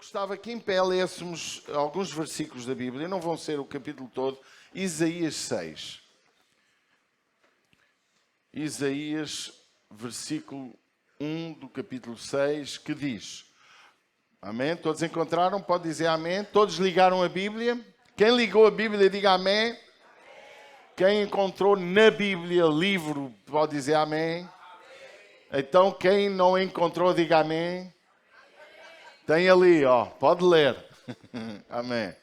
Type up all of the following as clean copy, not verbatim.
gostava que em pé lêssemos alguns versículos da Bíblia, não vão ser o capítulo todo, Isaías 6. Isaías, versículo 1 do capítulo 6, que diz: amém? Todos encontraram? Pode dizer amém? Todos ligaram a Bíblia? Quem ligou a Bíblia, diga amém. Quem encontrou na Bíblia livro, pode dizer amém. Então, quem não encontrou, diga amém. Tem ali, ó, pode ler. Amém.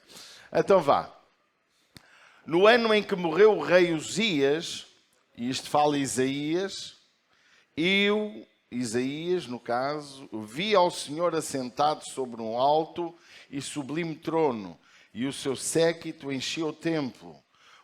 Então vá. No ano em que morreu o rei Uzias, e isto fala Isaías, eu, Isaías, no caso, vi ao Senhor assentado sobre um alto e sublime trono, e o seu séquito enchia o templo.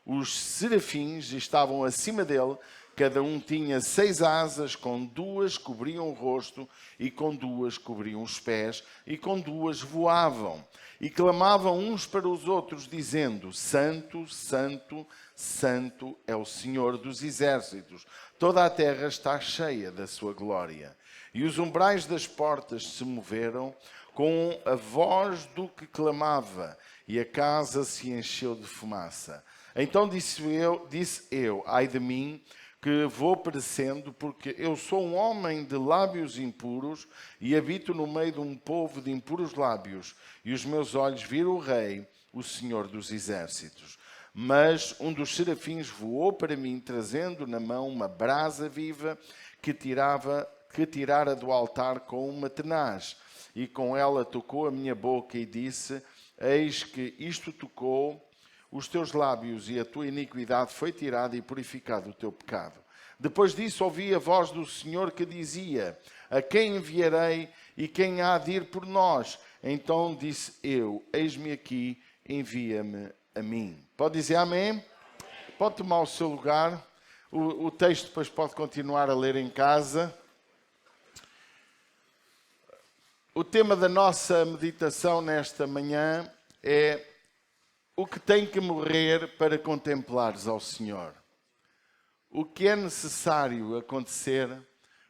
Os serafins estavam acima dele, cada um tinha 6 asas, com 2 cobriam o rosto, e com 2 cobriam os pés, e com 2 voavam. E clamavam uns para os outros, dizendo: Santo, Santo, Santo é o Senhor dos exércitos. Toda a terra está cheia da sua glória. E os umbrais das portas se moveram com a voz do que clamava, e a casa se encheu de fumaça. Então disse eu, ai de mim, que vou perecendo, porque eu sou um homem de lábios impuros e habito no meio de um povo de impuros lábios, e os meus olhos viram o Rei, o Senhor dos exércitos. Mas um dos serafins voou para mim, trazendo na mão uma brasa viva que tirara do altar com uma tenaz, e com ela tocou a minha boca e disse: eis que isto tocou os teus lábios, e a tua iniquidade foi tirada e purificado o teu pecado. Depois disso ouvi a voz do Senhor que dizia: a quem enviarei e quem há de ir por nós? Então disse eu: eis-me aqui, envia-me a mim. Pode dizer amém? Pode tomar o seu lugar. O texto depois pode continuar a ler em casa. O tema da nossa meditação nesta manhã é: o que tem que morrer para contemplares ao Senhor? O que é necessário acontecer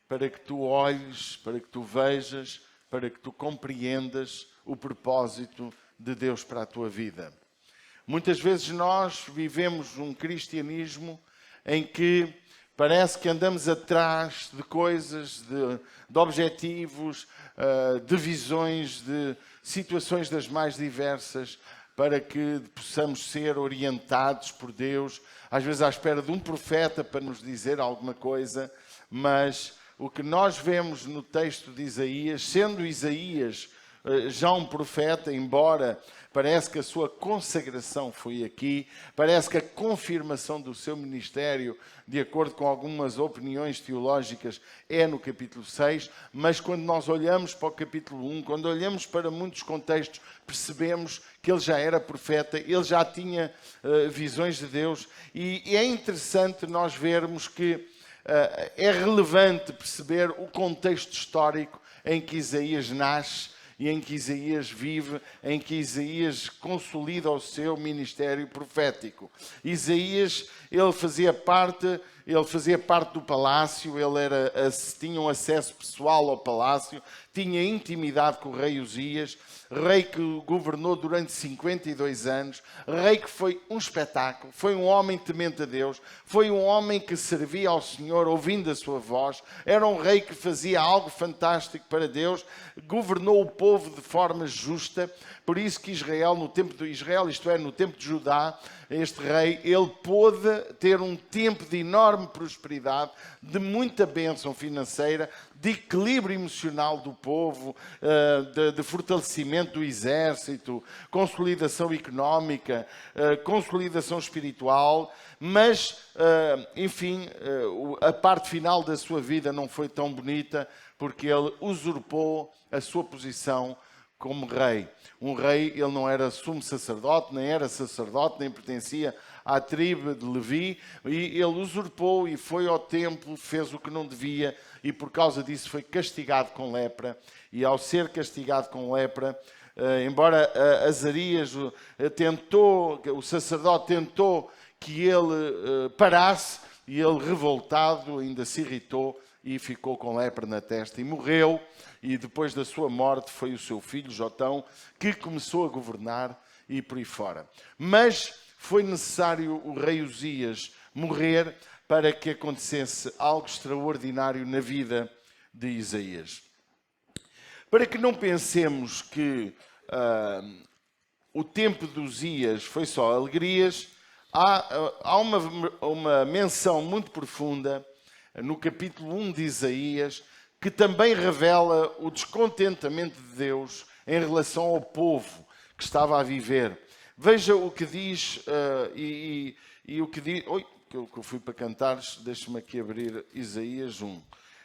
para que tu olhes, para que tu vejas, para que tu compreendas o propósito de Deus para a tua vida? Muitas vezes nós vivemos um cristianismo em que parece que andamos atrás de coisas, de objetivos, de visões, de situações das mais diversas, para que possamos ser orientados por Deus, às vezes à espera de um profeta para nos dizer alguma coisa, mas o que nós vemos no texto de Isaías, sendo Isaías já um profeta, embora parece que a sua consagração foi aqui, parece que a confirmação do seu ministério, de acordo com algumas opiniões teológicas, é no capítulo 6, mas quando nós olhamos para o capítulo 1, quando olhamos para muitos contextos, percebemos que ele já era profeta, ele já tinha visões de Deus, e é interessante nós vermos que é relevante perceber o contexto histórico em que Isaías nasce, e em que Isaías vive, em que Isaías consolida o seu ministério profético. Isaías, ele fazia parte do palácio, tinha um acesso pessoal ao palácio, tinha intimidade com o rei Uzias, rei que governou durante 52 anos, rei que foi um espetáculo, foi um homem temente a Deus, foi um homem que servia ao Senhor ouvindo a sua voz, era um rei que fazia algo fantástico para Deus, governou o povo de forma justa. Por isso que Israel, no tempo de Israel, isto é, no tempo de Judá, este rei, ele pôde ter um tempo de enorme prosperidade, de muita bênção financeira, de equilíbrio emocional do povo, de fortalecimento do exército, consolidação económica, consolidação espiritual, mas, enfim, a parte final da sua vida não foi tão bonita, porque ele usurpou a sua posição como rei. Um rei, ele não era sumo sacerdote, nem era sacerdote, nem pertencia à tribo de Levi, e ele usurpou e foi ao templo, fez o que não devia, e por causa disso foi castigado com lepra. E ao ser castigado com lepra, embora Azarias o sacerdote tentou que ele parasse, e ele, revoltado, ainda se irritou e ficou com lepra na testa e morreu. E depois da sua morte foi o seu filho Jotão que começou a governar e por aí fora. Mas foi necessário o rei Uzias morrer para que acontecesse algo extraordinário na vida de Isaías. Para que não pensemos que o tempo de Uzias foi só alegrias, há uma menção muito profunda no capítulo 1 de Isaías que também revela o descontentamento de Deus em relação ao povo que estava a viver. Veja o que diz e o que diz... Oi, que eu fui para cantar, deixe-me aqui abrir Isaías 1.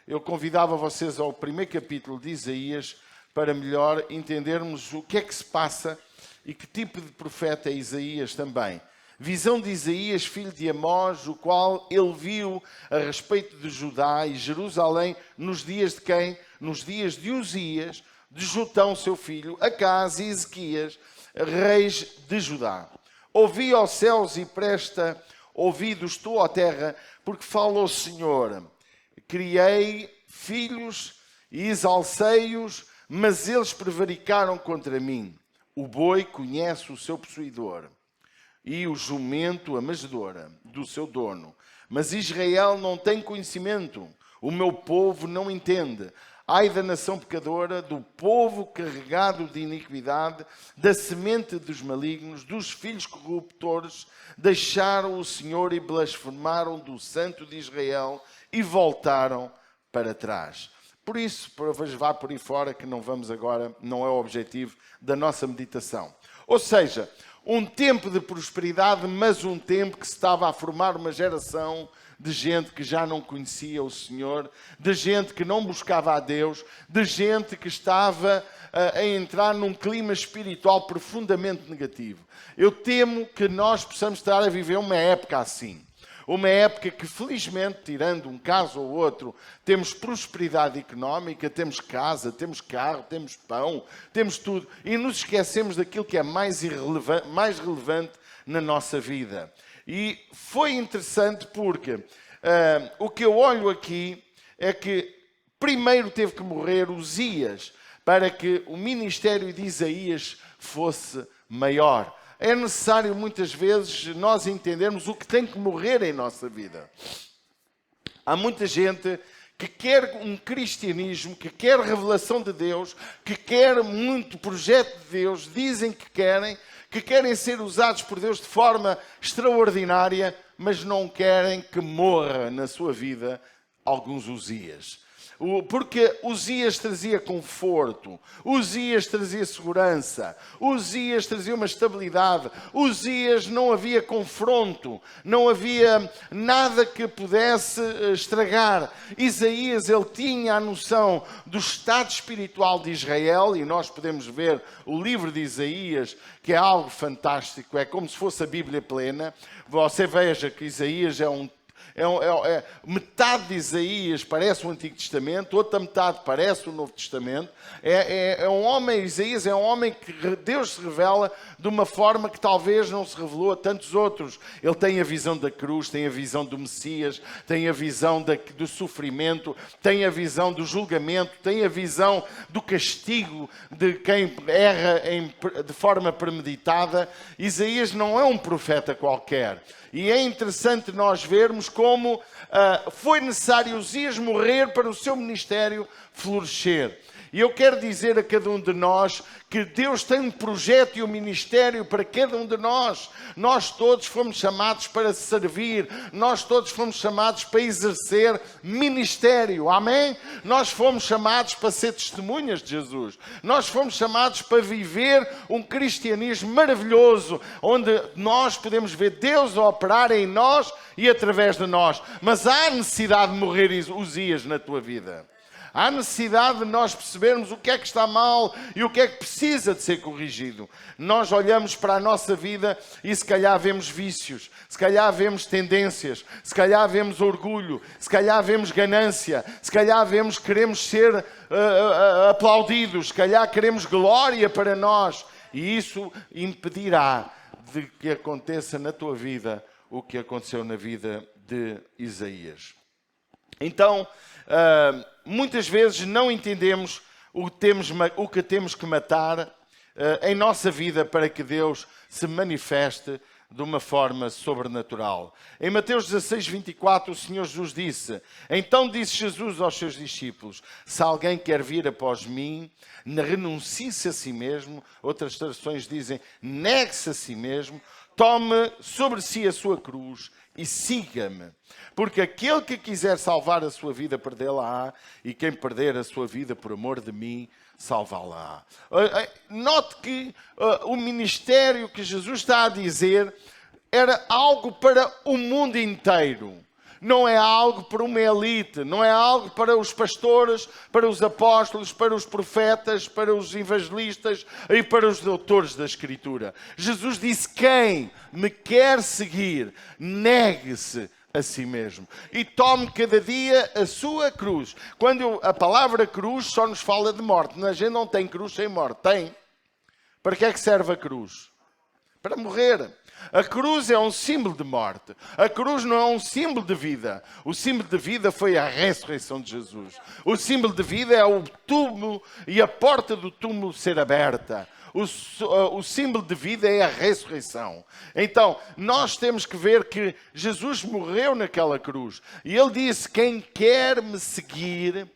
Eu convidava vocês ao primeiro capítulo de Isaías para melhor entendermos o que é que se passa e que tipo de profeta é Isaías também. Visão de Isaías, filho de Amós, o qual ele viu a respeito de Judá e Jerusalém nos dias de quem? Nos dias de Uzias, de Jotão, seu filho, Acás e Ezequias, reis de Judá. Ouvi, ó céus, e presta ouvidos tu, ó terra, porque fala o Senhor. Criei filhos e exalcei-os, mas eles prevaricaram contra mim. O boi conhece o seu possuidor, e o jumento a manjedoura do seu dono. Mas Israel não tem conhecimento, o meu povo não entende. Ai da nação pecadora, do povo carregado de iniquidade, da semente dos malignos, dos filhos corruptores, deixaram o Senhor e blasfemaram do Santo de Israel e voltaram para trás. Por isso, vá por aí fora, que não vamos agora, não é o objetivo da nossa meditação. Ou seja, um tempo de prosperidade, mas um tempo que se estava a formar uma geração de gente que já não conhecia o Senhor, de gente que não buscava a Deus, de gente que estava a entrar num clima espiritual profundamente negativo. Eu temo que nós possamos estar a viver uma época assim. Uma época que, felizmente, tirando um caso ou outro, temos prosperidade económica, temos casa, temos carro, temos pão, temos tudo. E nos esquecemos daquilo que é mais relevante na nossa vida. E foi interessante porque o que eu olho aqui é que primeiro teve que morrer Uzias para que o ministério de Isaías fosse maior. É necessário muitas vezes nós entendermos o que tem que morrer em nossa vida. Há muita gente que quer um cristianismo, que quer revelação de Deus, que quer muito projeto de Deus, dizem que querem ser usados por Deus de forma extraordinária, mas não querem que morra na sua vida alguns Uzias. Porque Uzias trazia conforto, Uzias trazia segurança, Uzias trazia uma estabilidade, Uzias não havia confronto, não havia nada que pudesse estragar. Isaías, ele tinha a noção do estado espiritual de Israel, e nós podemos ver o livro de Isaías, que é algo fantástico, é como se fosse a Bíblia plena. Você veja que Isaías metade de Isaías parece o Antigo Testamento, outra metade parece o Novo Testamento. Isaías é um homem que Deus se revela de uma forma que talvez não se revelou a tantos outros. Ele tem a visão da cruz, tem a visão do Messias, tem a visão do sofrimento, tem a visão do julgamento, tem a visão do castigo de quem erra de forma premeditada. Isaías não é um profeta qualquer. E é interessante nós vermos como foi necessário Uzias morrer para o seu ministério florescer. E eu quero dizer a cada um de nós que Deus tem um projeto e um ministério para cada um de nós. Nós todos fomos chamados para servir. Nós todos fomos chamados para exercer ministério. Amém? Nós fomos chamados para ser testemunhas de Jesus. Nós fomos chamados para viver um cristianismo maravilhoso, onde nós podemos ver Deus a operar em nós e através de nós. Mas há necessidade de morrer Uzias na tua vida. Há necessidade de nós percebermos o que é que está mal e o que é que precisa de ser corrigido. Nós olhamos para a nossa vida e se calhar vemos vícios, se calhar vemos tendências, se calhar vemos orgulho, se calhar vemos ganância, se calhar queremos ser aplaudidos, se calhar queremos glória para nós. E isso impedirá de que aconteça na tua vida o que aconteceu na vida de Isaías. Então, muitas vezes não entendemos o que temos que matar em nossa vida para que Deus se manifeste de uma forma sobrenatural. Em Mateus 16, 24, o Senhor Jesus disse: então disse Jesus aos seus discípulos: se alguém quer vir após mim, renuncie-se a si mesmo. Outras traduções dizem: negue-se a si mesmo, tome sobre si a sua cruz e siga-me. Porque aquele que quiser salvar a sua vida, perdê-la-á, e quem perder a sua vida por amor de mim, salvá-la. Note que o ministério que Jesus está a dizer era algo para o mundo inteiro. Não é algo para uma elite, não é algo para os pastores, para os apóstolos, para os profetas, para os evangelistas e para os doutores da Escritura. Jesus disse: quem me quer seguir, negue-se a si mesmo e tome cada dia a sua cruz. Quando a palavra cruz só nos fala de morte, a gente não tem cruz sem morte. Tem. Para que é que serve a cruz? Para morrer. A cruz é um símbolo de morte. A cruz não é um símbolo de vida. O símbolo de vida foi a ressurreição de Jesus. O símbolo de vida é o túmulo e a porta do túmulo ser aberta. O símbolo de vida é a ressurreição. Então, nós temos que ver que Jesus morreu naquela cruz. E ele disse: quem quer me seguir,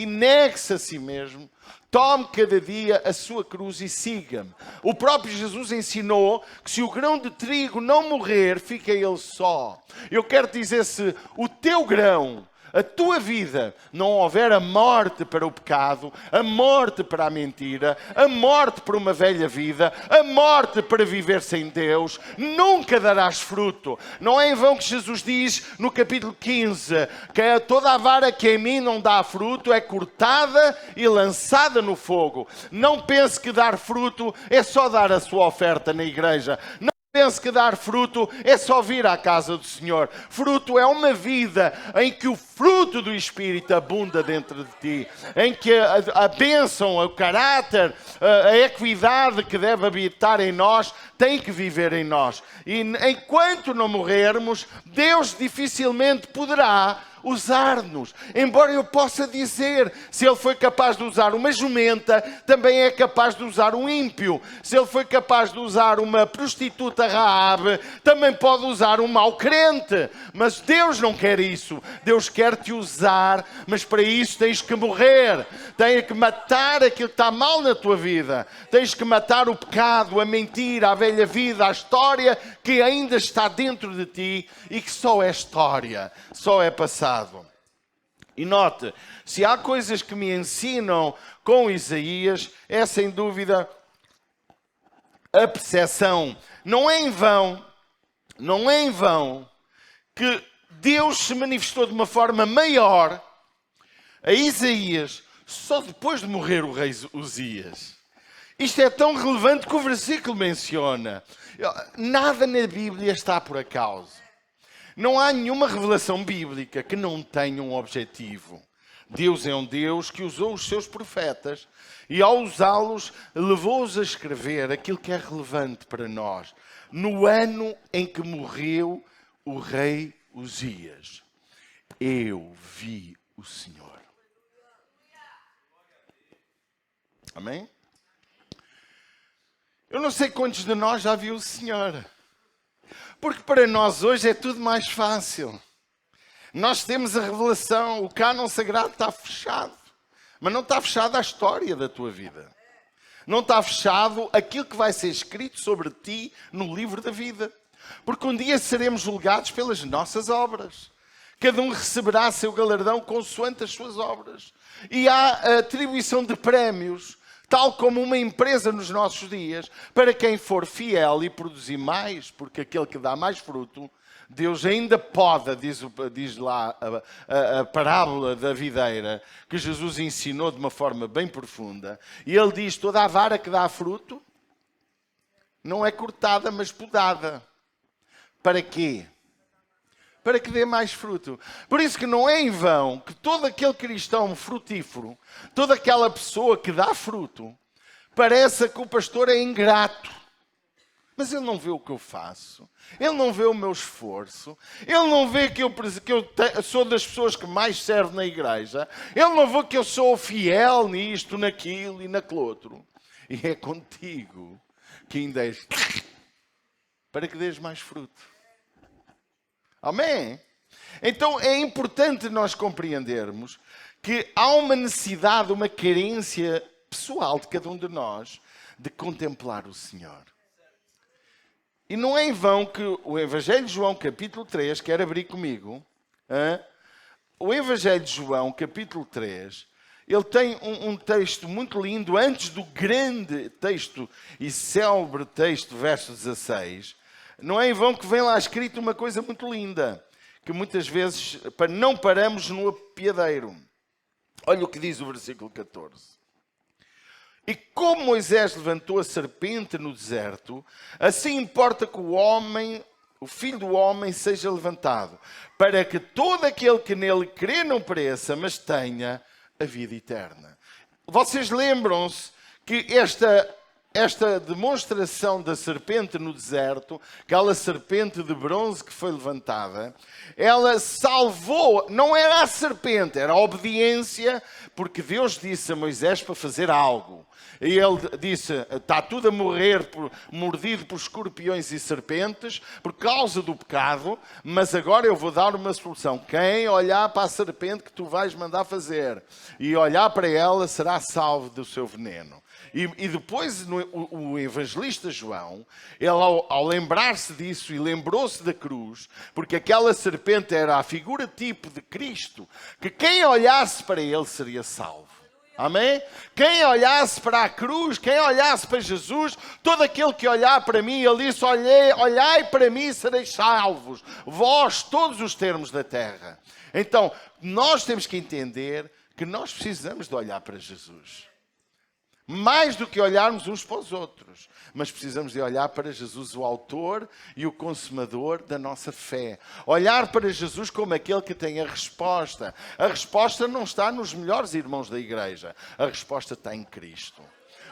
negue-se a si mesmo, tome cada dia a sua cruz e siga-me. O próprio Jesus ensinou que se o grão de trigo não morrer, fica ele só. Eu quero dizer, se o teu grão, a tua vida, não houver a morte para o pecado, a morte para a mentira, a morte para uma velha vida, a morte para viver sem Deus, nunca darás fruto. Não é em vão que Jesus diz no capítulo 15 que toda a vara que em mim não dá fruto é cortada e lançada no fogo. Não pense que dar fruto é só dar a sua oferta na igreja. Pense que dar fruto é só vir à casa do Senhor. Fruto é uma vida em que o fruto do Espírito abunda dentro de ti. Em que a bênção, o caráter, a equidade que deve habitar em nós tem que viver em nós. E enquanto não morrermos, Deus dificilmente poderá usar-nos. Embora eu possa dizer, se ele foi capaz de usar uma jumenta, também é capaz de usar um ímpio. Se ele foi capaz de usar uma prostituta Raabe, também pode usar um mau crente. Mas Deus não quer isso. Deus quer te usar, mas para isso tens que morrer. Tens que matar aquilo que está mal na tua vida. Tens que matar o pecado, a mentira, a velha vida, a história que ainda está dentro de ti e que só é história, só é passado. E note, se há coisas que me ensinam com Isaías, é sem dúvida a percepção. Não é em vão que Deus se manifestou de uma forma maior a Isaías só depois de morrer o rei Uzias. Isto é tão relevante que o versículo menciona. Nada na Bíblia está por acaso. Não há nenhuma revelação bíblica que não tenha um objetivo. Deus é um Deus que usou os seus profetas e, ao usá-los, levou-os a escrever aquilo que é relevante para nós. No ano em que morreu o rei Uzias, eu vi o Senhor. Amém? Eu não sei quantos de nós já viu o Senhor. Porque para nós hoje é tudo mais fácil. Nós temos a revelação, o cânon sagrado está fechado. Mas não está fechada a história da tua vida. Não está fechado aquilo que vai ser escrito sobre ti no livro da vida. Porque um dia seremos julgados pelas nossas obras. Cada um receberá seu galardão consoante as suas obras. E há a atribuição de prémios, tal como uma empresa nos nossos dias, para quem for fiel e produzir mais, porque aquele que dá mais fruto, Deus ainda pode, diz lá a parábola da videira, que Jesus ensinou de uma forma bem profunda. E ele diz, toda a vara que dá fruto, não é cortada, mas podada. Para quê? Para que dê mais fruto. Por isso que não é em vão que todo aquele cristão frutífero, toda aquela pessoa que dá fruto, parece que o pastor é ingrato. Mas Ele não vê o que eu faço. Ele não vê o meu esforço. Ele não vê que eu sou das pessoas que mais serve na igreja. Ele não vê que eu sou fiel nisto, naquilo e naquele outro. E é contigo que ainda és para que dês mais fruto. Amém? Então é importante nós compreendermos que há uma necessidade, uma carência pessoal de cada um de nós de contemplar o Senhor. E não é em vão que o Evangelho de João, capítulo 3, quer abrir comigo, o Evangelho de João, capítulo 3, ele tem um texto muito lindo, antes do grande texto e célebre texto, verso 16. Não é em vão que vem lá escrito uma coisa muito linda, que muitas vezes não paramos no apiadeiro. Olha o que diz o versículo 14. E como Moisés levantou a serpente no deserto, assim importa que o Filho do Homem, seja levantado, para que todo aquele que nele crê não pereça, mas tenha a vida eterna. Vocês lembram-se que esta demonstração da serpente no deserto, aquela serpente de bronze que foi levantada, ela salvou, não era a serpente, era a obediência, porque Deus disse a Moisés para fazer algo. E ele disse, está tudo a morrer mordido por escorpiões e serpentes por causa do pecado, mas agora eu vou dar uma solução. Quem olhar para a serpente que tu vais mandar fazer e olhar para ela será salvo do seu veneno. E depois o evangelista João, ele ao lembrar-se disso e lembrou-se da cruz, porque aquela serpente era a figura tipo de Cristo, que quem olhasse para ele seria salvo. Amém? Quem olhasse para a cruz, quem olhasse para Jesus, todo aquele que olhar para mim, ele disse, olhai para mim e sereis salvos, vós, todos os termos da terra. Então, nós temos que entender que nós precisamos de olhar para Jesus. Mais do que olharmos uns para os outros. Mas precisamos de olhar para Jesus, o autor e o consumador da nossa fé. Olhar para Jesus como aquele que tem a resposta. A resposta não está nos melhores irmãos da igreja. A resposta está em Cristo.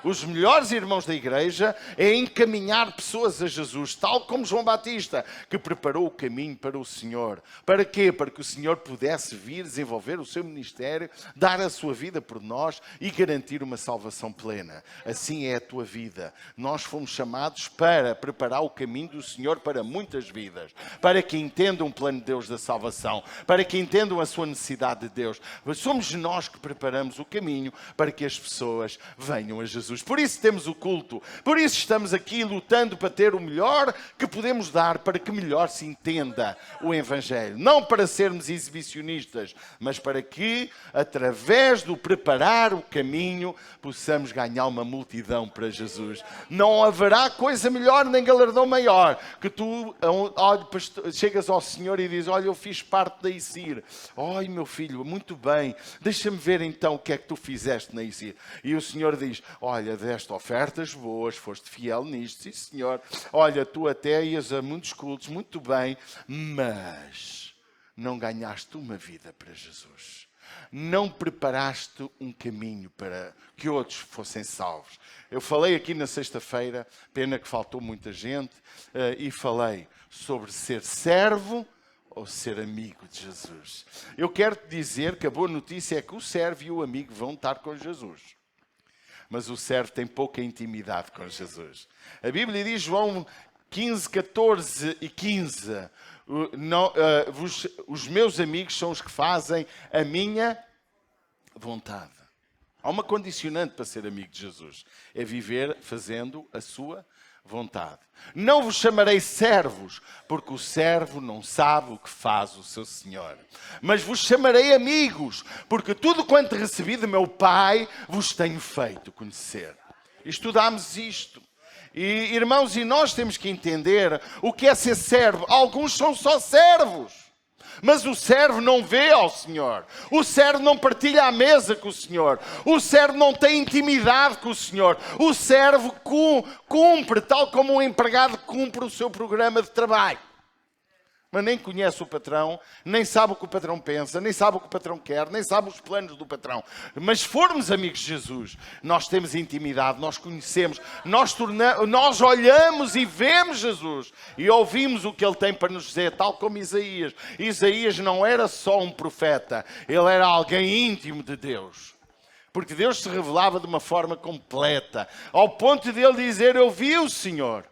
Os melhores irmãos da igreja é encaminhar pessoas a Jesus, tal como João Batista, que preparou o caminho para o Senhor. Para quê? Para que o Senhor pudesse vir desenvolver o seu ministério, dar a sua vida por nós e garantir uma salvação plena. Assim é a tua vida. Nós fomos chamados para preparar o caminho do Senhor para muitas vidas, para que entendam o plano de Deus da salvação, para que entendam a sua necessidade de Deus. Mas somos nós que preparamos o caminho para que as pessoas venham a Jesus. Por isso temos o culto, por isso estamos aqui lutando para ter o melhor que podemos dar para que melhor se entenda o Evangelho. Não para sermos exibicionistas, mas para que, através do preparar o caminho, possamos ganhar uma multidão para Jesus. Não haverá coisa melhor nem galardão maior que tu chegas ao Senhor e dizes, olha, eu fiz parte da ICIR. Oi, meu filho, muito bem, deixa-me ver então o que é que tu fizeste na ICIR. E o Senhor diz, olha, deste ofertas boas, foste fiel nisto, sim senhor. Olha, tu até ias a muitos cultos, muito bem, mas não ganhaste uma vida para Jesus. Não preparaste um caminho para que outros fossem salvos. Eu falei aqui na sexta-feira, pena que faltou muita gente, e falei sobre ser servo ou ser amigo de Jesus. Eu quero te dizer que a boa notícia é que o servo e o amigo vão estar com Jesus. Mas o servo tem pouca intimidade com Jesus. A Bíblia diz, João 15, 14 e 15, os meus amigos são os que fazem a minha vontade. Há uma condicionante para ser amigo de Jesus. É viver fazendo a sua vontade. Não vos chamarei servos, porque o servo não sabe o que faz o seu senhor. Mas vos chamarei amigos, porque tudo quanto recebi do meu Pai vos tenho feito conhecer. Estudámos isto. E, irmãos, e nós temos que entender o que é ser servo. Alguns são só servos. Mas o servo não vê ao Senhor. O servo não partilha a mesa com o Senhor. O servo não tem intimidade com o Senhor. O servo cumpre, tal como um empregado cumpre o seu programa de trabalho. mas nem conhece o patrão, nem sabe o que o patrão pensa, nem sabe o que o patrão quer, nem sabe os planos do patrão. Mas se formos amigos de Jesus, nós temos intimidade, nós conhecemos, nós olhamos e vemos Jesus e ouvimos o que Ele tem para nos dizer, tal como Isaías. Isaías não era só um profeta, ele era alguém íntimo de Deus. Porque Deus se revelava de uma forma completa, ao ponto de ele dizer, eu vi o Senhor.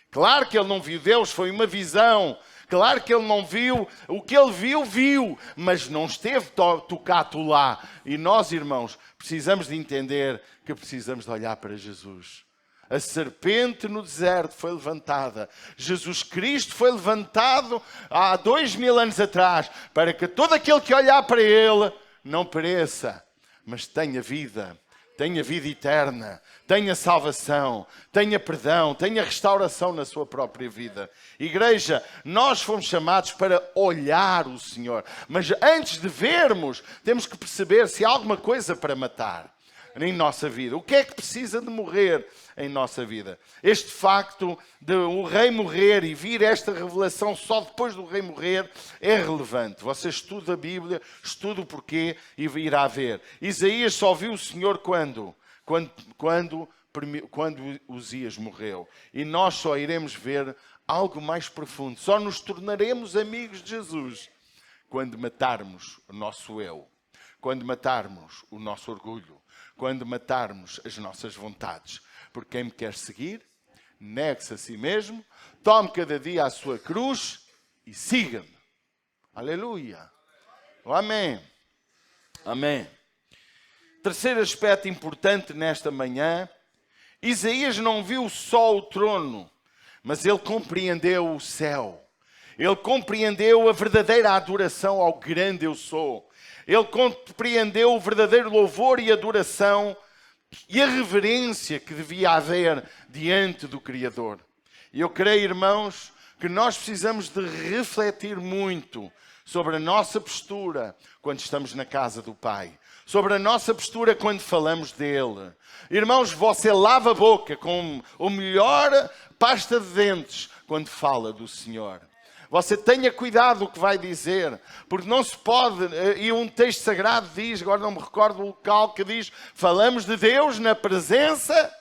Claro que ele não viu Deus, foi uma visão. Claro que ele não viu, o que ele viu, viu, mas não esteve tocado lá. E nós, irmãos, precisamos de entender que precisamos de olhar para Jesus. A serpente no deserto foi levantada. Jesus Cristo foi levantado há 2000 anos atrás, para que todo aquele que olhar para ele não pereça, mas tenha vida eterna, tenha salvação, tenha perdão, tenha restauração na sua própria vida. Igreja, nós fomos chamados para olhar o Senhor, mas antes de vermos, temos que perceber se há alguma coisa para matar em nossa vida. O que é que precisa de morrer em nossa vida? Este facto de o rei morrer e vir esta revelação só depois do rei morrer é relevante. Você estuda a Bíblia, estuda o porquê e irá ver. Isaías só viu o Senhor quando Uzias morreu. E nós só iremos ver algo mais profundo. Só nos tornaremos amigos de Jesus quando matarmos o nosso eu, quando matarmos o nosso orgulho, quando matarmos as nossas vontades. Porque quem me quer seguir, negue-se a si mesmo, tome cada dia a sua cruz e siga-me. Aleluia. Amém. Amém. Terceiro aspecto importante nesta manhã, Isaías não viu só o trono, mas ele compreendeu o céu. Ele compreendeu a verdadeira adoração ao grande eu sou. Ele compreendeu o verdadeiro louvor e adoração e a reverência que devia haver diante do Criador. E eu creio, irmãos, que nós precisamos de refletir muito sobre a nossa postura quando estamos na casa do Pai. Sobre a nossa postura quando falamos dele. Irmãos, você lava a boca com o melhor pasta de dentes quando fala do Senhor. Você tenha cuidado o que vai dizer, porque não se pode, e um texto sagrado diz, agora não me recordo o local, que diz, falamos de Deus na presença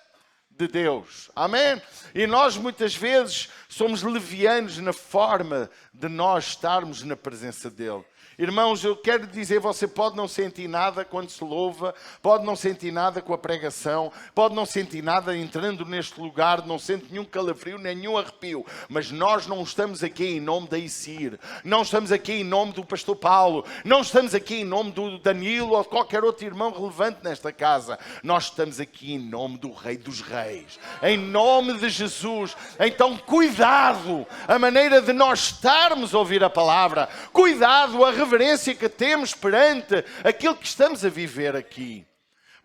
de Deus. Amém? E nós muitas vezes somos levianos na forma de nós estarmos na presença dele. Irmãos, eu quero dizer, você pode não sentir nada quando se louva, pode não sentir nada com a pregação, pode não sentir nada entrando neste lugar, não sente nenhum calafrio, nenhum arrepio, mas nós não estamos aqui em nome da ICIR, não estamos aqui em nome do pastor Paulo, não estamos aqui em nome do Danilo ou de qualquer outro irmão relevante nesta casa, nós estamos aqui em nome do Rei dos Reis, em nome de Jesus. Então cuidado a maneira de nós estarmos a ouvir a palavra, cuidado a reverência que temos perante aquilo que estamos a viver aqui.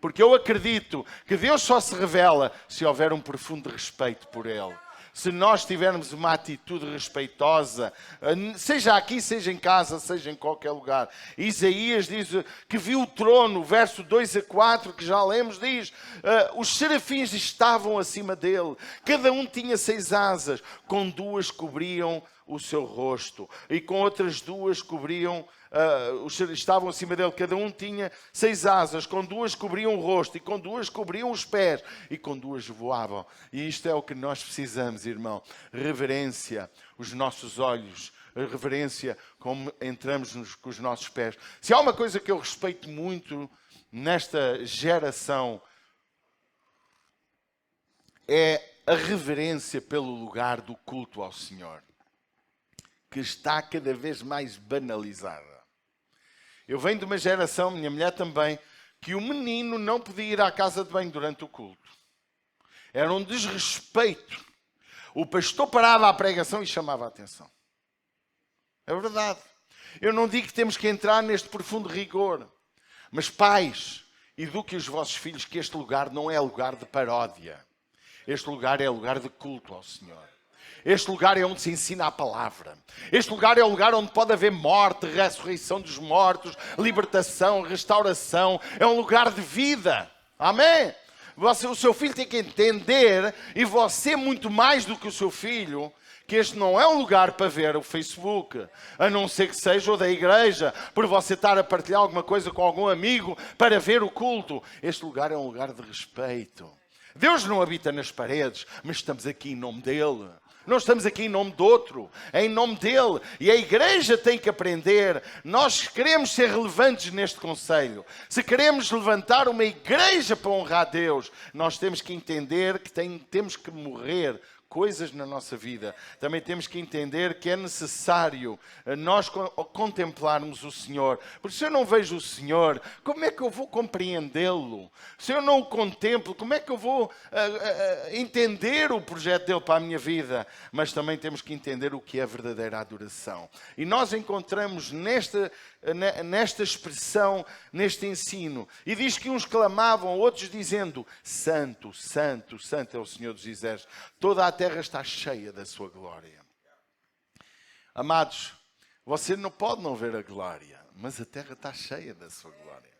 Porque eu acredito que Deus só se revela se houver um profundo respeito por Ele. Se nós tivermos uma atitude respeitosa, seja aqui, seja em casa, seja em qualquer lugar. Isaías diz que viu o trono, verso 2 a 4, que já lemos, diz, os serafins estavam acima dele, cada um tinha 6 asas, com 2 cobriam o seu rosto, e com outras 2 cobriam, estavam acima dele, cada um tinha 6 asas, com 2 cobriam o rosto, e com 2 cobriam os pés, e com 2 voavam. E isto é o que nós precisamos, irmão. Reverência, os nossos olhos, reverência como entramos com os nossos pés. Se há uma coisa que eu respeito muito nesta geração, é a reverência pelo lugar do culto ao Senhor, que está cada vez mais banalizada. Eu venho de uma geração, minha mulher também, que o menino não podia ir à casa de banho durante o culto. Era um desrespeito. O pastor parava a pregação e chamava a atenção. É verdade. Eu não digo que temos que entrar neste profundo rigor. Mas pais, eduquem os vossos filhos que este lugar não é lugar de paródia. Este lugar é lugar de culto ao Senhor. Este lugar é onde se ensina a palavra. Este lugar é o lugar onde pode haver morte, ressurreição dos mortos, libertação, restauração. É um lugar de vida. Amém? O seu filho tem que entender, e você muito mais do que o seu filho, que este não é um lugar para ver o Facebook, a não ser que seja o da igreja, por você estar a partilhar alguma coisa com algum amigo para ver o culto. Este lugar é um lugar de respeito. Deus não habita nas paredes, mas estamos aqui em nome dele. Não estamos aqui em nome de outro, é em nome dele. E a igreja tem que aprender. Nós queremos ser relevantes neste conselho. Se queremos levantar uma igreja para honrar a Deus, nós temos que entender que temos que morrer coisas na nossa vida. Também temos que entender que é necessário nós contemplarmos o Senhor. Porque se eu não vejo o Senhor, como é que eu vou compreendê-lo? Se eu não o contemplo, como é que eu vou entender o projeto dele para a minha vida? Mas também temos que entender o que é verdadeira adoração. E nós encontramos nesta expressão, neste ensino. E diz que uns clamavam, outros dizendo: Santo, Santo, Santo é o Senhor dos Exércitos. Toda a terra está cheia da sua glória. Amados, você não pode não ver a glória, mas a terra está cheia da sua glória.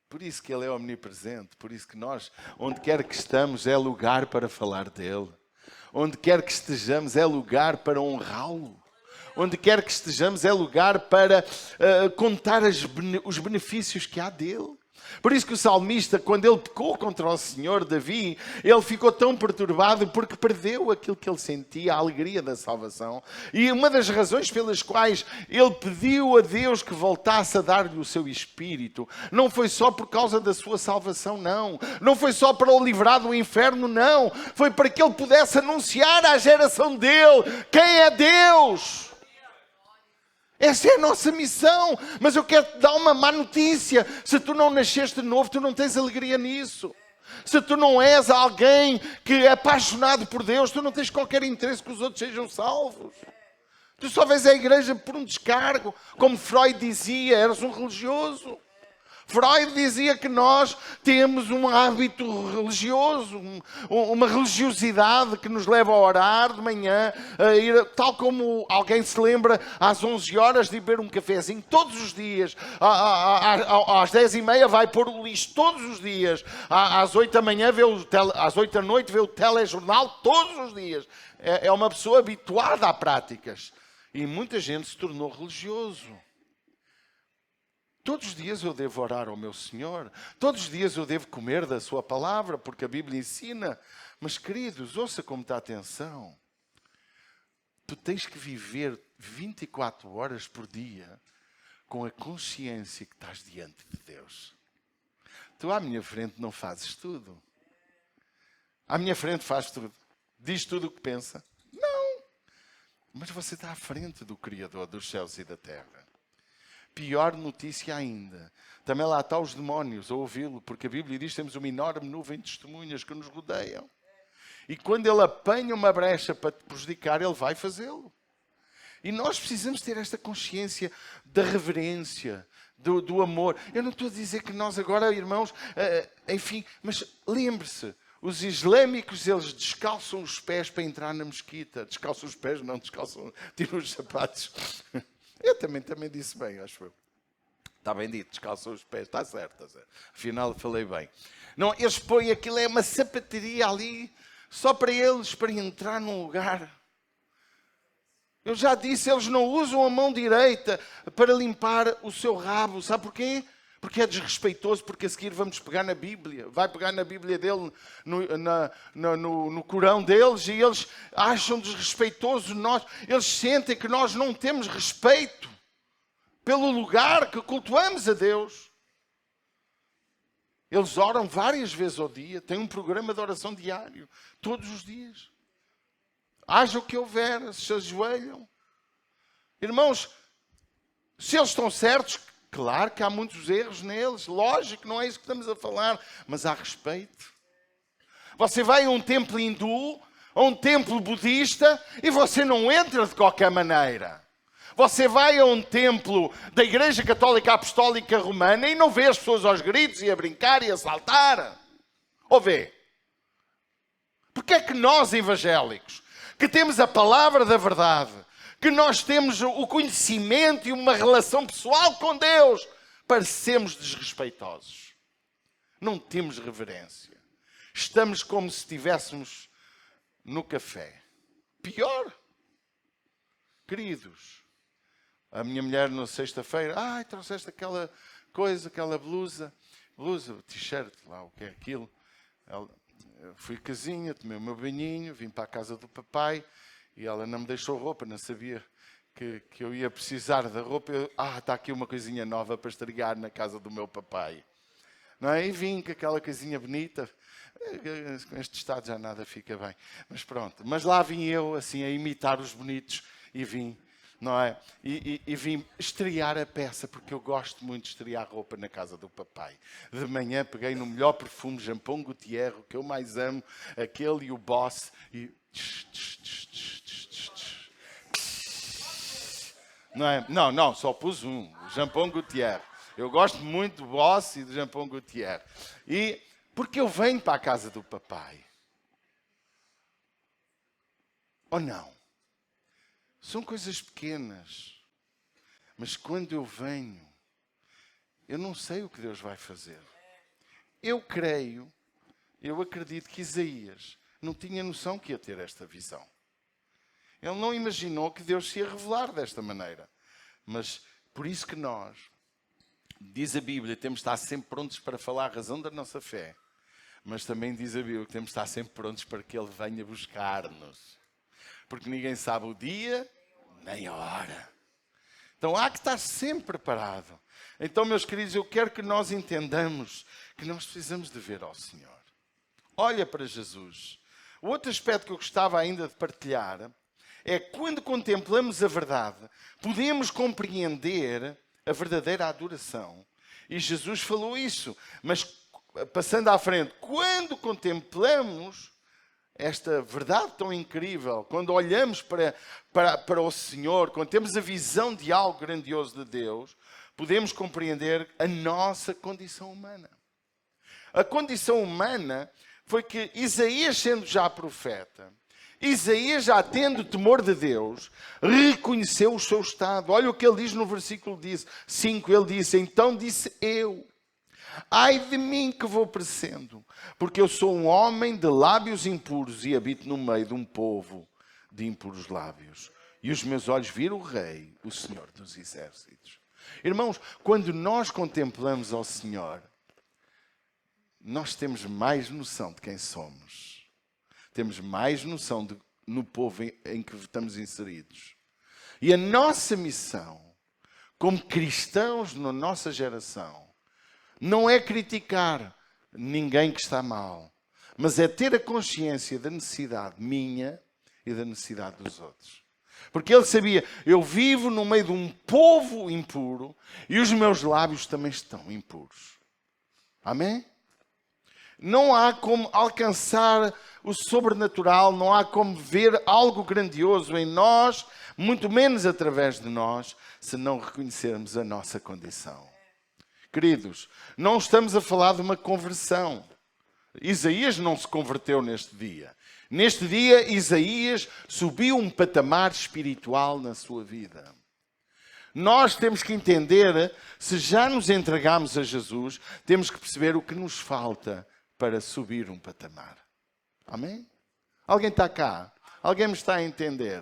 Por isso que Ele é omnipresente, por isso que nós, onde quer que estamos, é lugar para falar dEle. Onde quer que estejamos, é lugar para honrá-lo. Onde quer que estejamos, é lugar para contar os benefícios que há dele. Por isso que o salmista, quando ele pecou contra o Senhor, Davi, ele ficou tão perturbado porque perdeu aquilo que ele sentia, a alegria da salvação. E uma das razões pelas quais ele pediu a Deus que voltasse a dar-lhe o seu espírito, não foi só por causa da sua salvação, não. Não foi só para o livrar do inferno, não. Foi para que ele pudesse anunciar à geração dele quem é Deus. Essa é a nossa missão. Mas eu quero te dar uma má notícia. Se tu não nasceste de novo, tu não tens alegria nisso. Se tu não és alguém que é apaixonado por Deus, tu não tens qualquer interesse que os outros sejam salvos. Tu só vês a igreja por um descargo. Como Freud dizia, eras um religioso. Freud dizia que nós temos um hábito religioso, uma religiosidade que nos leva a orar de manhã, a ir, tal como alguém se lembra às 11 horas de beber um cafezinho todos os dias, às 10h30 vai pôr o lixo todos os dias, às 8 da manhã às 8 da noite vê o telejornal todos os dias. É uma pessoa habituada a práticas. E muita gente se tornou religioso. Todos os dias eu devo orar ao meu Senhor. Todos os dias eu devo comer da sua palavra, porque a Bíblia ensina. Mas, queridos, ouça com muita atenção. Tu tens que viver 24 horas por dia com a consciência que estás diante de Deus. Tu à minha frente não fazes tudo. À minha frente faz tudo. Diz tudo o que pensa. Não. Mas você está à frente do Criador dos céus e da terra. Pior notícia ainda. Também lá estão os demónios a ouvi-lo, porque a Bíblia diz que temos uma enorme nuvem de testemunhas que nos rodeiam. E quando ele apanha uma brecha para te prejudicar, ele vai fazê-lo. E nós precisamos ter esta consciência da reverência, do amor. Eu não estou a dizer que nós agora, irmãos, enfim, mas lembre-se, os islâmicos, eles descalçam os pés para entrar na mesquita. Descalçam os pés, não descalçam, tiram os sapatos. Eu também disse bem, acho eu. Está bem dito, descalçam os pés, está certo. Afinal, falei bem. Não, eles põem aquilo, é uma sapataria ali, só para eles, para entrar num lugar. Eu já disse, eles não usam a mão direita para limpar o seu rabo. Sabe porquê? Porque é desrespeitoso, porque a seguir vamos pegar na Bíblia. Vai pegar na Bíblia dele, no Corão deles, e eles acham desrespeitoso nós. Eles sentem que nós não temos respeito pelo lugar que cultuamos a Deus. Eles oram várias vezes ao dia, têm um programa de oração diário, todos os dias. Haja o que houver, se ajoelham. Irmãos, se eles estão certos, claro que há muitos erros neles, lógico, não é isso que estamos a falar, mas há respeito. Você vai a um templo hindu, a um templo budista, e você não entra de qualquer maneira. Você vai a um templo da Igreja Católica Apostólica Romana e não vê as pessoas aos gritos e a brincar e a saltar. Ou vê? Porque é que nós, evangélicos, que temos a palavra da verdade, que nós temos o conhecimento e uma relação pessoal com Deus, parecemos desrespeitosos. Não temos reverência. Estamos como se estivéssemos no café. pior. Queridos, a minha mulher na sexta-feira, trouxeste aquela coisa, aquela blusa, t-shirt, lá o que é aquilo. Fui casinha, tomei o meu banhinho, vim para a casa do papai e ela não me deixou roupa, não sabia que eu ia precisar da roupa. Está aqui uma coisinha nova para estrear na casa do meu papai. Não é? E vim com aquela coisinha bonita. Com este estado já nada fica bem. Mas pronto. Mas lá vim eu, assim, a imitar os bonitos e vim, não é? E vim estrear a peça, porque eu gosto muito de estrear roupa na casa do papai. De manhã peguei no melhor perfume, Jampon Gaultier, o que eu mais amo, aquele e o Boss, e... Não é? Não, só pus um, Jampon Gaultier. Eu gosto muito do Boss e do Jampon Gaultier. E porque eu venho para a casa do papai. Ou não? São coisas pequenas. Mas quando eu venho, eu não sei o que Deus vai fazer. Eu acredito que Isaías não tinha noção que ia ter esta visão. Ele não imaginou que Deus se ia revelar desta maneira. Mas por isso que nós, diz a Bíblia, temos de estar sempre prontos para falar a razão da nossa fé. Mas também diz a Bíblia que temos de estar sempre prontos para que Ele venha buscar-nos. Porque ninguém sabe o dia nem a hora. Então há que estar sempre preparado. Então, meus queridos, eu quero que nós entendamos que nós precisamos de ver ao Senhor. Olha para Jesus. O outro aspecto que eu gostava ainda de partilhar é que quando contemplamos a verdade, podemos compreender a verdadeira adoração. E Jesus falou isso. Mas, passando à frente, quando contemplamos esta verdade tão incrível, quando olhamos para o Senhor, quando temos a visão de algo grandioso de Deus, podemos compreender a nossa condição humana. A condição humana foi que Isaías, sendo já profeta, Isaías, já tendo temor de Deus, reconheceu o seu estado. Olha o que ele diz no versículo 5, ele disse: então disse eu, ai de mim que vou perecendo, porque eu sou um homem de lábios impuros e habito no meio de um povo de impuros lábios. E os meus olhos viram o Rei, o Senhor dos Exércitos. Irmãos, quando nós contemplamos ao Senhor, nós temos mais noção de quem somos. Temos mais noção no povo em que estamos inseridos. E a nossa missão, como cristãos na nossa geração, não é criticar ninguém que está mal, mas é ter a consciência da necessidade minha e da necessidade dos outros. Porque ele sabia, eu vivo no meio de um povo impuro e os meus lábios também estão impuros. Amém? Não há como alcançar o sobrenatural, não há como ver algo grandioso em nós, muito menos através de nós, se não reconhecermos a nossa condição. Queridos, não estamos a falar de uma conversão. Isaías não se converteu neste dia. Neste dia, Isaías subiu um patamar espiritual na sua vida. Nós temos que entender, se já nos entregamos a Jesus, temos que perceber o que nos falta para subir um patamar. Amém? Alguém está cá? Alguém me está a entender?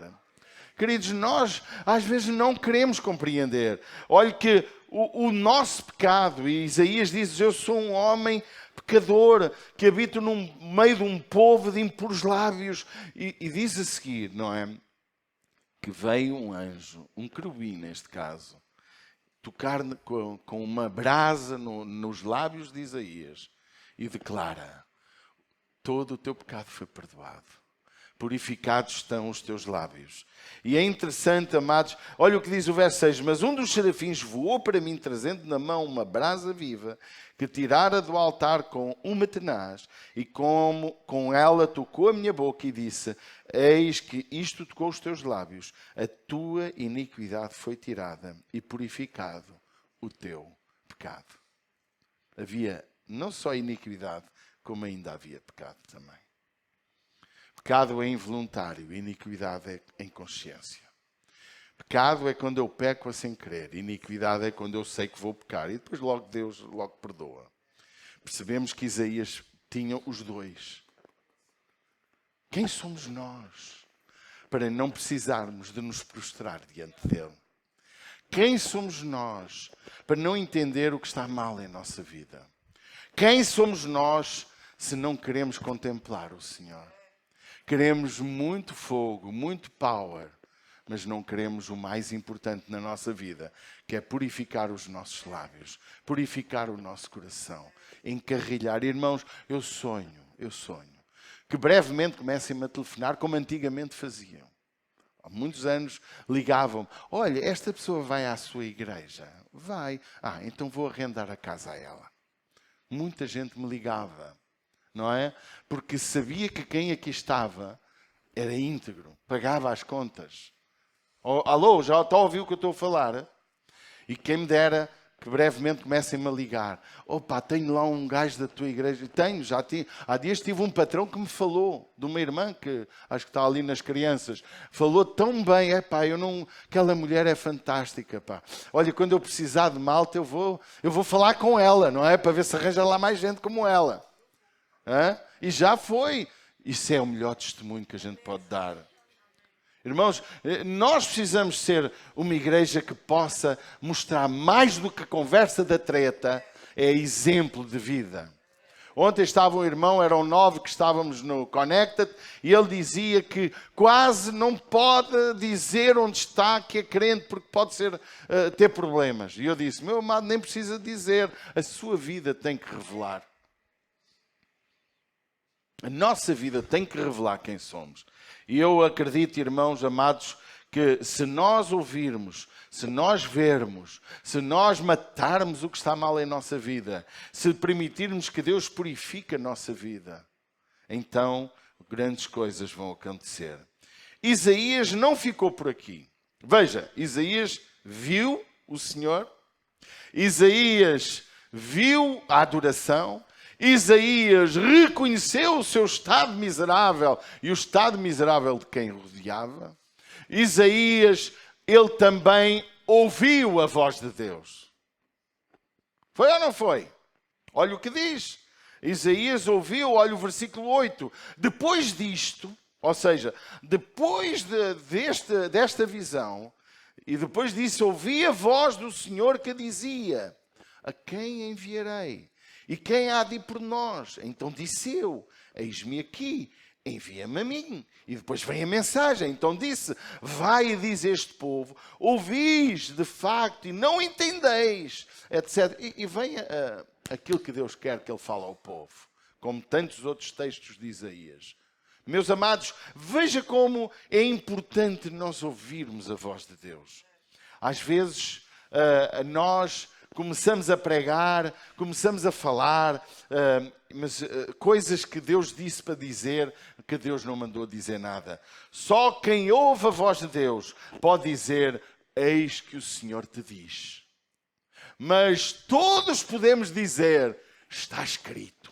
Queridos, nós às vezes não queremos compreender. Olhe que o nosso pecado, e Isaías diz, eu sou um homem pecador, que habito no meio de um povo de impuros lábios. E diz a seguir, não é? Que veio um anjo, um querubim neste caso, tocar com uma brasa nos lábios de Isaías e declara, todo o teu pecado foi perdoado. Purificados estão os teus lábios. E é interessante, amados, olha o que diz o verso 6. Mas um dos serafins voou para mim, trazendo na mão uma brasa viva, que tirara do altar com uma tenaz, e como com ela tocou a minha boca e disse, eis que isto tocou os teus lábios, a tua iniquidade foi tirada e purificado o teu pecado. Havia não só iniquidade, como ainda havia pecado também. Pecado é involuntário, iniquidade é em consciência. Pecado é quando eu peco a sem querer. Iniquidade é quando eu sei que vou pecar. E depois logo Deus logo perdoa. Percebemos que Isaías tinha os dois. Quem somos nós para não precisarmos de nos prostrar diante dele? Quem somos nós para não entender o que está mal em nossa vida? Quem somos nós se não queremos contemplar o Senhor? Queremos muito fogo, muito power, mas não queremos o mais importante na nossa vida, que é purificar os nossos lábios, purificar o nosso coração, encarrilhar. Irmãos, eu sonho que brevemente comecem-me a telefonar como antigamente faziam. Há muitos anos ligavam-me: olha, esta pessoa vai à sua igreja? Vai. Então vou arrendar a casa a ela. Muita gente me ligava, não é? Porque sabia que quem aqui estava era íntegro, pagava as contas. Alô, já está a ouvir o que eu estou a falar? E quem me dera que brevemente comecem-me a ligar. Opa, tenho lá um gajo da tua igreja. Tenho, já tive. Há dias tive um patrão que me falou, de uma irmã que acho que está ali nas crianças. Falou tão bem, aquela mulher é fantástica, pá. Olha, quando eu precisar de malta, eu vou falar com ela, não é? Para ver se arranja lá mais gente como ela. Hã? E já foi. Isso é o melhor testemunho que a gente pode dar. Irmãos, nós precisamos ser uma igreja que possa mostrar mais do que conversa da treta, é exemplo de vida. Ontem estava um irmão, eram 9 que estávamos no Connected, e ele dizia que quase não pode dizer onde está que é crente, porque pode ter problemas. E eu disse: meu amado, nem precisa dizer, a sua vida tem que revelar. A nossa vida tem que revelar quem somos. E eu acredito, irmãos amados, que se nós ouvirmos, se nós vermos, se nós matarmos o que está mal em nossa vida, se permitirmos que Deus purifique a nossa vida, então grandes coisas vão acontecer. Isaías não ficou por aqui. Veja, Isaías viu o Senhor, Isaías viu a adoração, Isaías reconheceu o seu estado miserável e o estado miserável de quem o rodeava. Isaías, ele também ouviu a voz de Deus. Foi ou não foi? Olha o que diz. Isaías ouviu, olha o versículo 8. Depois disto, ou seja, depois desta visão, e depois disso ouvi a voz do Senhor que dizia: a quem enviarei? E quem há de ir por nós? Então disse eu: eis-me aqui, envia-me a mim. E depois vem a mensagem. Então disse: vai e diz a este povo: ouvis de facto e não entendeis, etc. E vem aquilo que Deus quer que ele fale ao povo, como tantos outros textos de Isaías. Meus amados, veja como é importante nós ouvirmos a voz de Deus. Às vezes nós começamos a pregar, começamos a falar, mas coisas que Deus disse para dizer, que Deus não mandou dizer nada. Só quem ouve a voz de Deus pode dizer: eis que o Senhor te diz. Mas todos podemos dizer: está escrito.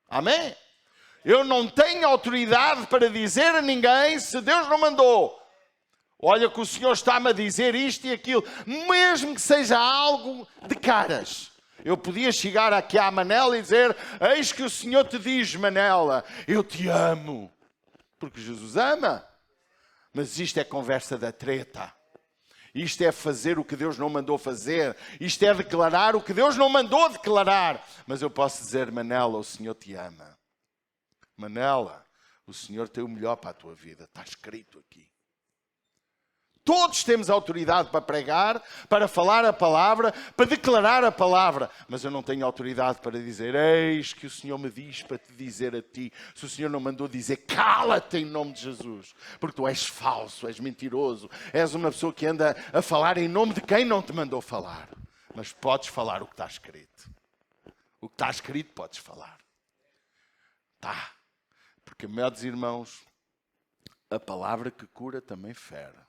Amém? Eu não tenho autoridade para dizer a ninguém se Deus não mandou. Olha que o Senhor está-me a dizer isto e aquilo, mesmo que seja algo de caras. Eu podia chegar aqui à Manela e dizer: eis que o Senhor te diz, Manela, eu te amo. Porque Jesus ama. Mas isto é conversa da treta. Isto é fazer o que Deus não mandou fazer. Isto é declarar o que Deus não mandou declarar. Mas eu posso dizer: Manela, o Senhor te ama. Manela, o Senhor tem o melhor para a tua vida. Está escrito aqui. Todos temos autoridade para pregar, para falar a palavra, para declarar a palavra. Mas eu não tenho autoridade para dizer: eis que o Senhor me diz para te dizer a ti. Se o Senhor não mandou dizer, cala-te em nome de Jesus. Porque tu és falso, és mentiroso. És uma pessoa que anda a falar em nome de quem não te mandou falar. Mas podes falar o que está escrito. O que está escrito podes falar. Tá. Porque, meus irmãos, a palavra que cura também fere.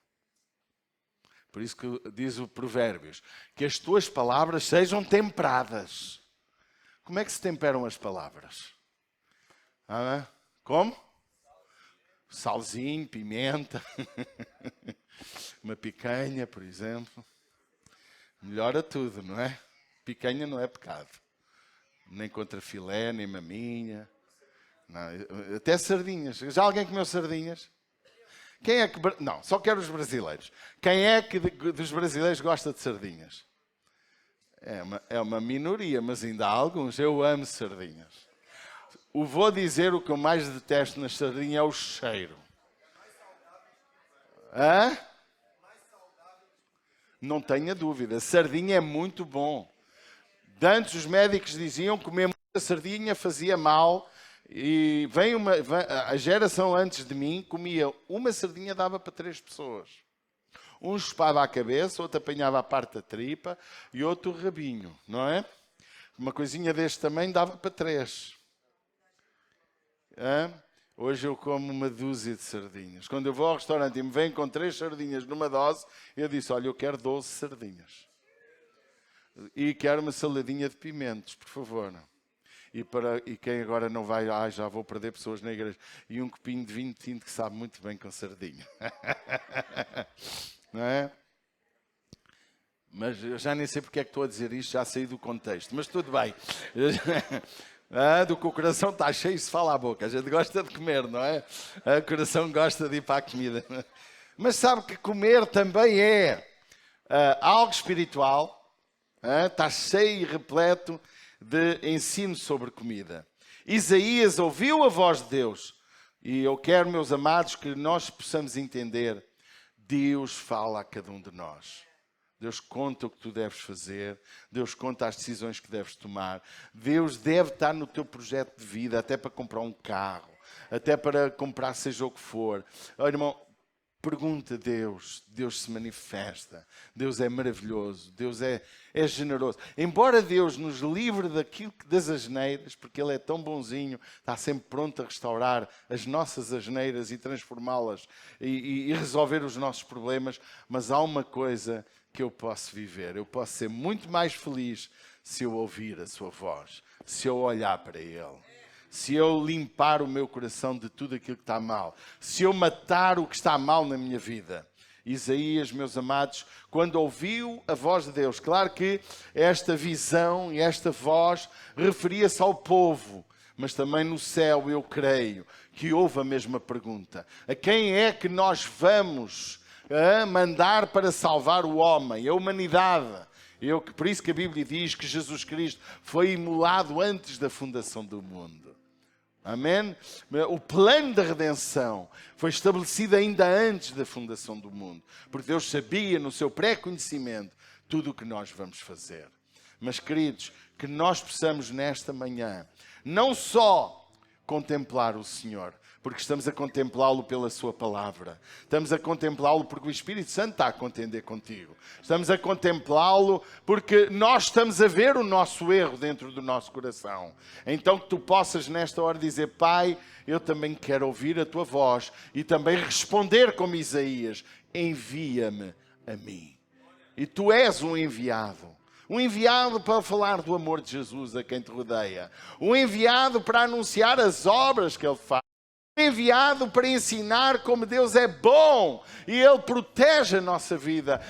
Por isso que diz o Provérbios, que as tuas palavras sejam temperadas. Como é que se temperam as palavras? Como? Salzinho, pimenta, uma picanha, por exemplo. Melhora tudo, não é? Picanha não é pecado. Nem contra filé, nem maminha. Não, até sardinhas. Já alguém comeu sardinhas? Quem é que... Não, só quero os brasileiros. Quem é que dos brasileiros gosta de sardinhas? É uma minoria, mas ainda há alguns. Eu amo sardinhas. Vou dizer o que eu mais detesto nas sardinhas é o cheiro. Hã? Não tenha dúvida. Sardinha é muito bom. Antes os médicos diziam que comer muita sardinha fazia mal. E a geração antes de mim comia uma sardinha, dava para 3 pessoas. Um chupava a cabeça, outro apanhava a parte da tripa e outro o rabinho, não é? Uma coisinha deste tamanho dava para 3. Hoje eu como uma dúzia de sardinhas. Quando eu vou ao restaurante e me vêm com 3 sardinhas numa dose, eu disse, olha, eu quero 12 sardinhas. E quero uma saladinha de pimentos, por favor. E quem agora não vai, já vou perder pessoas na igreja. E um copinho de vinho tinto que sabe muito bem com sardinha. Não é? Mas eu já nem sei porque é que estou a dizer isto, já saí do contexto. Mas tudo bem. Do que o coração está cheio, se fala à boca. A gente gosta de comer, não é? O coração gosta de ir para a comida. Mas sabe que comer também é algo espiritual. Está cheio e repleto de ensino sobre comida. Isaías ouviu a voz de Deus. E eu quero, meus amados, que nós possamos entender. Deus fala a cada um de nós. Deus conta o que tu deves fazer. Deus conta as decisões que deves tomar. Deus deve estar no teu projeto de vida, até para comprar um carro, até para comprar seja o que for. Olha, irmão, pergunta a Deus. Deus se manifesta. Deus é maravilhoso. Deus é generoso. Embora Deus nos livre das asneiras, porque Ele é tão bonzinho, está sempre pronto a restaurar as nossas asneiras e transformá-las e resolver os nossos problemas, mas há uma coisa que eu posso viver. Eu posso ser muito mais feliz se eu ouvir a sua voz, se eu olhar para Ele. Se eu limpar o meu coração de tudo aquilo que está mal, se eu matar o que está mal na minha vida. Isaías, meus amados, quando ouviu a voz de Deus, claro que esta visão e esta voz referia-se ao povo, mas também no céu eu creio que houve a mesma pergunta. A quem é que nós vamos mandar para salvar o homem, a humanidade? Por isso que a Bíblia diz que Jesus Cristo foi imolado antes da fundação do mundo. Amém? O plano da redenção foi estabelecido ainda antes da fundação do mundo. Porque Deus sabia no seu pré-conhecimento tudo o que nós vamos fazer. Mas, queridos, que nós possamos nesta manhã não só contemplar o Senhor, porque estamos a contemplá-lo pela sua palavra. Estamos a contemplá-lo porque o Espírito Santo está a contender contigo. Estamos a contemplá-lo porque nós estamos a ver o nosso erro dentro do nosso coração. Então que tu possas nesta hora dizer, Pai, eu também quero ouvir a tua voz e também responder como Isaías, envia-me a mim. E tu és um enviado. Um enviado para falar do amor de Jesus a quem te rodeia. Um enviado para anunciar as obras que Ele faz. Enviado para ensinar como Deus é bom e Ele protege a nossa vida.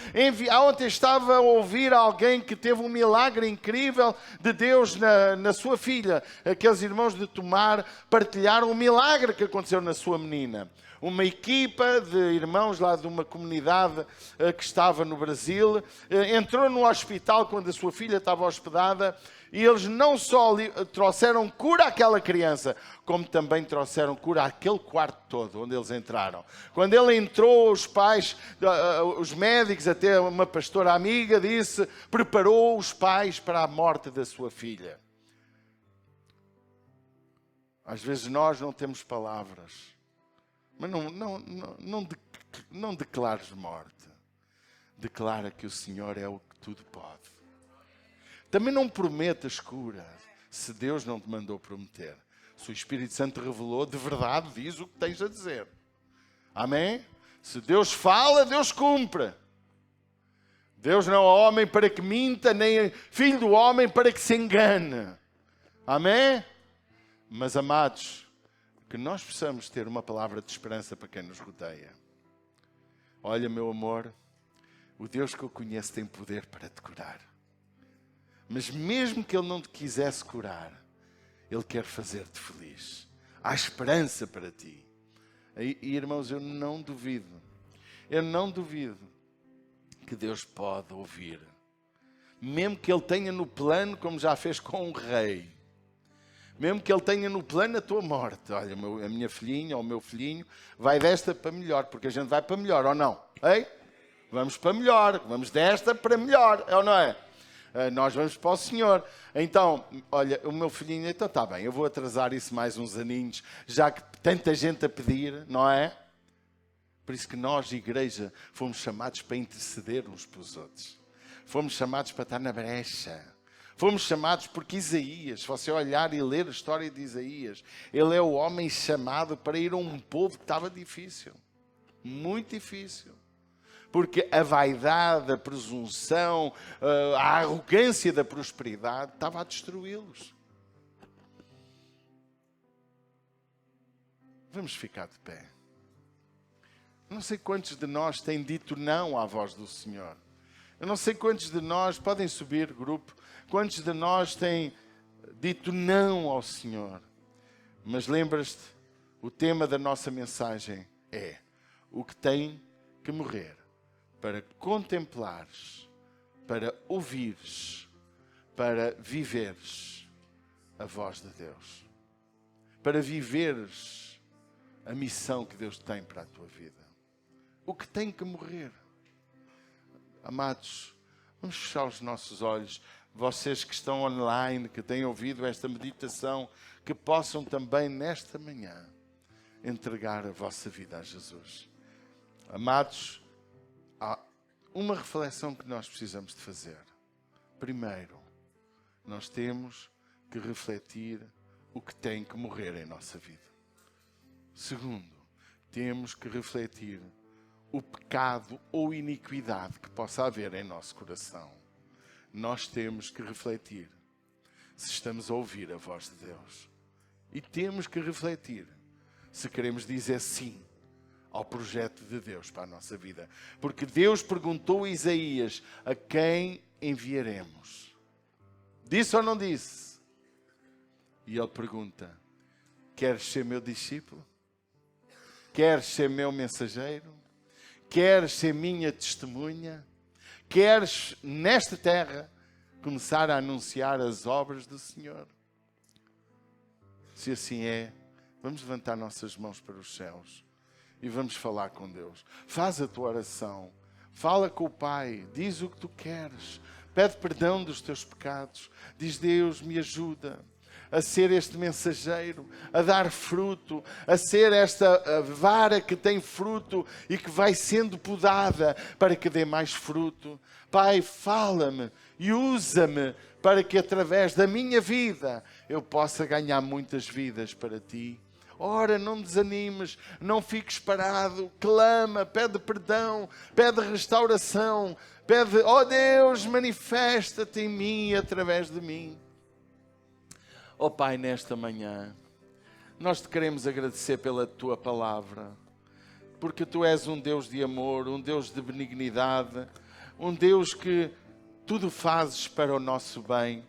Ontem estava a ouvir alguém que teve um milagre incrível de Deus na sua filha. Aqueles irmãos de Tomar partilharam um milagre que aconteceu na sua menina. Uma equipa de irmãos lá de uma comunidade que estava no Brasil entrou no hospital quando a sua filha estava hospedada. E eles não só trouxeram cura àquela criança, como também trouxeram cura àquele quarto todo onde eles entraram. Quando ele entrou, os pais, os médicos, até uma pastora amiga disse, preparou os pais para a morte da sua filha. Às vezes nós não temos palavras, mas não declares morte. Declara que o Senhor é o que tudo pode. Também não prometas cura se Deus não te mandou prometer. Se o Espírito Santo revelou, de verdade diz o que tens a dizer. Amém? Se Deus fala, Deus cumpre. Deus não é homem para que minta, nem filho do homem para que se engane. Amém? Mas, amados, que nós possamos ter uma palavra de esperança para quem nos rodeia. Olha, meu amor, o Deus que eu conheço tem poder para te curar. Mas mesmo que Ele não te quisesse curar, Ele quer fazer-te feliz. Há esperança para ti. E irmãos, eu não duvido que Deus pode ouvir. Mesmo que Ele tenha no plano, como já fez com um rei. Mesmo que Ele tenha no plano a tua morte. Olha, a minha filhinha ou o meu filhinho vai desta para melhor, porque a gente vai para melhor, ou não? Ei? Vamos para melhor, vamos desta para melhor, é ou não é? Nós vamos para o Senhor. Então, olha, o meu filhinho, então está bem, eu vou atrasar isso mais uns aninhos, já que tanta gente a pedir, não é? Por isso que nós, igreja, fomos chamados para interceder uns pelos outros. Fomos chamados para estar na brecha. Fomos chamados porque Isaías, se você olhar e ler a história de Isaías, ele é o homem chamado para ir a um povo que estava difícil. Muito difícil. Porque a vaidade, a presunção, a arrogância da prosperidade estava a destruí-los. Vamos ficar de pé. Não sei quantos de nós têm dito não à voz do Senhor. Eu não sei quantos de nós, podem subir, grupo, quantos de nós têm dito não ao Senhor. Mas lembras-te, o tema da nossa mensagem é o que tem que morrer para contemplares, para ouvires, para viveres a voz de Deus. Para viveres a missão que Deus tem para a tua vida. O que tem que morrer. Amados, vamos fechar os nossos olhos. Vocês que estão online, que têm ouvido esta meditação, que possam também nesta manhã entregar a vossa vida a Jesus. Amados, há uma reflexão que nós precisamos de fazer. Primeiro, nós temos que refletir o que tem que morrer em nossa vida. Segundo, temos que refletir o pecado ou iniquidade que possa haver em nosso coração. Nós temos que refletir se estamos a ouvir a voz de Deus. E temos que refletir se queremos dizer sim ao projeto de Deus para a nossa vida. Porque Deus perguntou a Isaías: a quem enviaremos? Disse ou não disse? E ele pergunta: queres ser meu discípulo? Queres ser meu mensageiro? Queres ser minha testemunha? Queres, nesta terra, começar a anunciar as obras do Senhor? Se assim é, vamos levantar nossas mãos para os céus e vamos falar com Deus. Faz a tua oração. Fala com o Pai. Diz o que tu queres. Pede perdão dos teus pecados. Diz: Deus, me ajuda a ser este mensageiro, a dar fruto, a ser esta vara que tem fruto e que vai sendo podada para que dê mais fruto. Pai, fala-me e usa-me para que através da minha vida eu possa ganhar muitas vidas para Ti. Ora, não desanimes, não fiques parado, clama, pede perdão, pede restauração, pede: ó Deus, manifesta-te em mim e através de mim. Ó Pai, nesta manhã, nós te queremos agradecer pela Tua palavra, porque Tu és um Deus de amor, um Deus de benignidade, um Deus que tudo fazes para o nosso bem,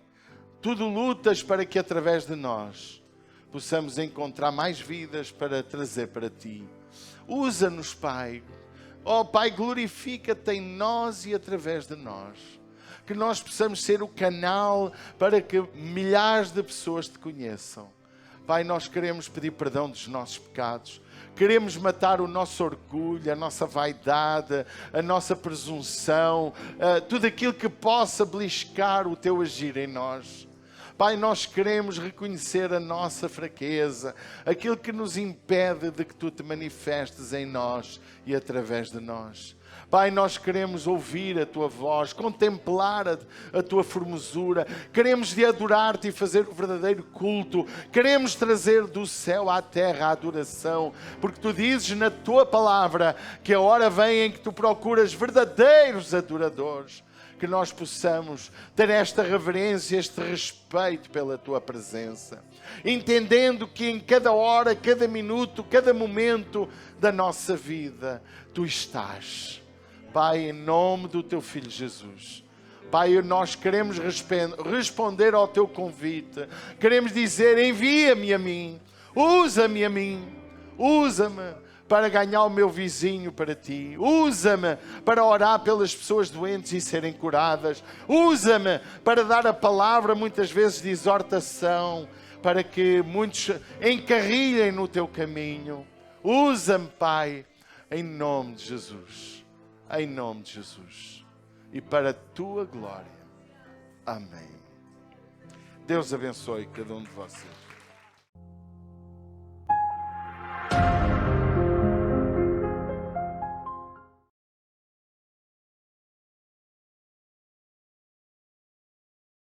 tudo lutas para que através de nós possamos encontrar mais vidas para trazer para Ti. Usa-nos, Pai. Ó Pai, glorifica-te em nós e através de nós. Que nós possamos ser o canal para que milhares de pessoas Te conheçam. Pai, nós queremos pedir perdão dos nossos pecados. Queremos matar o nosso orgulho, a nossa vaidade, a nossa presunção, tudo aquilo que possa beliscar o Teu agir em nós. Pai, nós queremos reconhecer a nossa fraqueza, aquilo que nos impede de que Tu Te manifestes em nós e através de nós. Pai, nós queremos ouvir a Tua voz, contemplar a Tua formosura, queremos de adorar-Te e fazer o verdadeiro culto, queremos trazer do céu à terra a adoração, porque Tu dizes na Tua palavra que a hora vem em que Tu procuras verdadeiros adoradores. Que nós possamos ter esta reverência, este respeito pela Tua presença, entendendo que em cada hora, cada minuto, cada momento da nossa vida, Tu estás. Pai, em nome do Teu Filho Jesus. Pai, nós queremos responder ao Teu convite. Queremos dizer: envia-me a mim, usa-me a mim, usa-me para ganhar o meu vizinho para ti. Usa-me para orar pelas pessoas doentes e serem curadas. Usa-me para dar a palavra, muitas vezes de exortação, para que muitos encarrilhem no teu caminho. Usa-me, Pai, em nome de Jesus. Em nome de Jesus. E para a tua glória. Amém. Deus abençoe cada um de vocês.